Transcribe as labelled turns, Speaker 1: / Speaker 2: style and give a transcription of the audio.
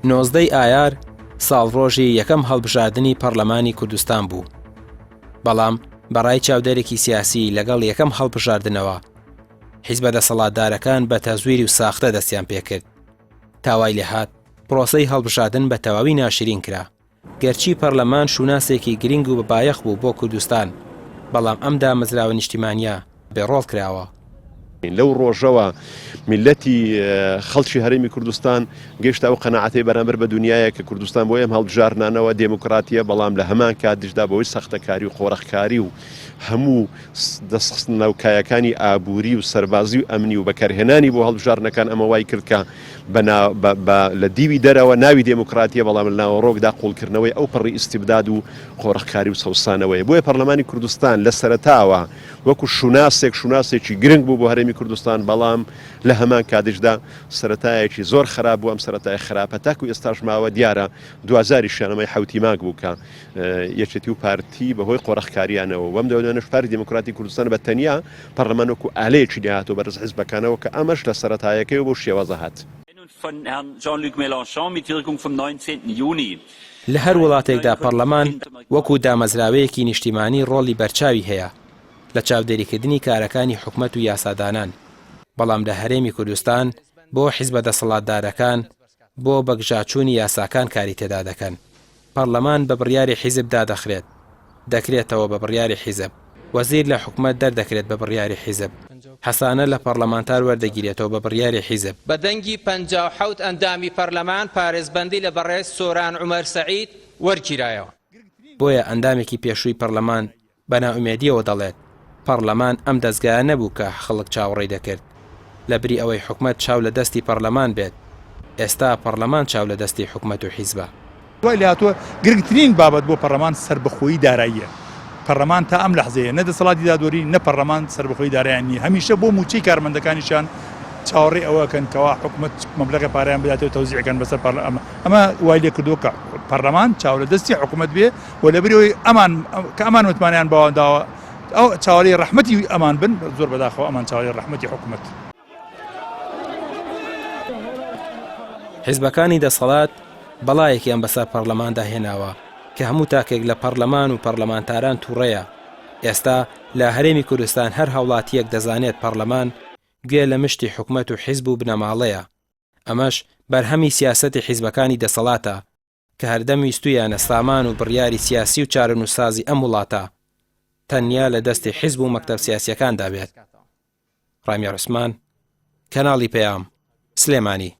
Speaker 1: 19 ئایار ساڵڕۆژی یەکەم هەڵبژاردننی پەرلەمانی کوردستان بوو. بەڵام بەڕای چاودێرێکی سیاسی لەگەڵ یەکەم هەڵبژاردنەوە حیزبە دەسەڵاتدارەکان بە تەزویری و ساختە دەستیان پێکرد. تاوای لێهات پرۆسەی هەڵبژاردن بە تەواوی ناشرین کرا. گەرچی پەرلەمان شوناسێکی گرنگ و بەبایەخ بوو بۆ کوردستان، بەڵام ئەم دامەزراوە نیشتیمانیە بێڕۆڵ کراوە.
Speaker 2: لەو ڕۆژەوە میلەتی خەڵکی هەرێمی کوردستان گەیشتا و قەناعەتەی بەرامبەر بە دنیایە کە کوردستان بۆ ئەم هەڵبژارنانەوە دێموکراتیە، بەڵام لە هەمان کاتیشدا بەوەی سەختەکاری و خۆڕەخکاری و هەموو دەستخستنەوەکایەکانی ئابووری و سەربازی و ئەمنی و بەکارهێنانی بۆ هەڵبژارنەکان ئەمە وای کرد کە لە دیوی دەرەوە ناوی دێموکراتیە، بەڵام لە ناوەڕۆکدا قوڵکردنەوەی ئەو پڕی ئیستیبداد و خۆڕەخکاری و سەوسانەوەی. بۆیە پەرلەمانی کوردستان لە سەرەتاوە وەکو شوناسێکی گرنگ بوو بۆ هەرێمی کوردستان، بەڵام لە هەمان کاتیشدا سەرەتایەکی زۆر خراپ بوو. ئەم سەرەتای خراپە تاکو ئێستاش ماوە دیارە 2000 شانەمەی حوتی مانگ بوو کە یەکێتی و پارتی بەهۆی قۆڕەخکاریانەوە وەم دەوێنە پارتی دموکراتی کوردستان بە تەنیا پەرلەمان وەکو ئالەیەکی داهاتوە بەرز حیزبەکانەوە کە ئەمەش لە سەرەتایەکەی بۆ شێوەزە هات.
Speaker 1: لە هەر وڵاتێکدا پەرلەمان وەکو دامەزراوەیەکی نیشتیمانی ڕۆڵی بەرچاوی هەیە لە چاودێریکردنی کارەکانی حکومەت و یاسادانان، بەڵام لە هەرێمی کوردستان بۆ حیزبە دەسەڵاتدارەکان بۆ بەگژاچوونی یاساکان کاری تێدا دەکەن. پەرلەمان بە بڕیاری حیزب دادەخرێت، دەکرێتەوە بە بڕیاری حیزب، وەزیر لە حکومەت دەردەکرێت بە بڕیاری حیزب، حەسانە لە پەرلەمانتار وەردەگیرێتەوە بە بڕیاری حیزب.
Speaker 3: بە دەنگی 57 ئەندامی پەرلەمان پارێزبەندی لە بەڕێز سۆران عومەر سەعید وەرگیرایەوە.
Speaker 1: بۆیە ئەندامێکی پێشووی پەرلەمان بە ناومێدیەوە دەڵێت پەرلەمان ئەم دەستگایە نەبوو کە خەڵک چاوەڕێی دەکرد لە بری ئەوەی حکومەت چاو لە دەستی پەرلەمان بێت. ئێستا پەرلەمان چاو لە دەستی حکومەت و حیزبە.
Speaker 4: وای لە هاتووە گرنگترین بابەت بۆ پەرلەمان سربەخۆیی داراییە. پەرلەمان تا ئەم لەحزەیە نە دەسەڵاتی دادوەری نە پەرلەمان سربەخۆیی داراییان نیە. هەمیشە بۆ موچەی کارمەندەکانیشان چاوەڕێ ئەوەکەن کەوا حکومەت مەبلەغی پارەیان بداتێت و تەوزیعەکەن بەسەر پەرلەمان. ئەمە وای لێ کردووە کە پەرلەمان چاو لە دەستی حکومەت بێ و لە بریەوەی کە ئەمان متمانیان باوەنداوە ئەو چاوەڕێی ڕەحمەتی ئەمان بن زۆر بەداخەوە ئەمان چاوەڕێی ڕەحمەتی حکومەت.
Speaker 1: حیزبەکانی دەسەڵات بەڵایەکیان بەسەر پەرلەماندا هێناوە کە هەموو تاکێک لە پەرلەمان و پەرلەمانتاران تووڕەیە. ئێستا لە هەرێمی کوردستان هەر هاوڵاتیەک دەزانێت پەرلەمان گوێ لە مشتی حکومەت و حیزب و بنەماڵەیە. ئەمەش بەرهەمی سیاسەتی حیزبەکانی دەسەڵاتە کە هەردەمی ستویانە سامان و بڕیاری سیاسی و چارەنووسازی ئەم وڵاتە تەنیا لە دەستی حیزب و مەکتەب سیاسیەکاندا بێت. ڕامیار عوسمان، کەناڵی پەیام، سلێمانی.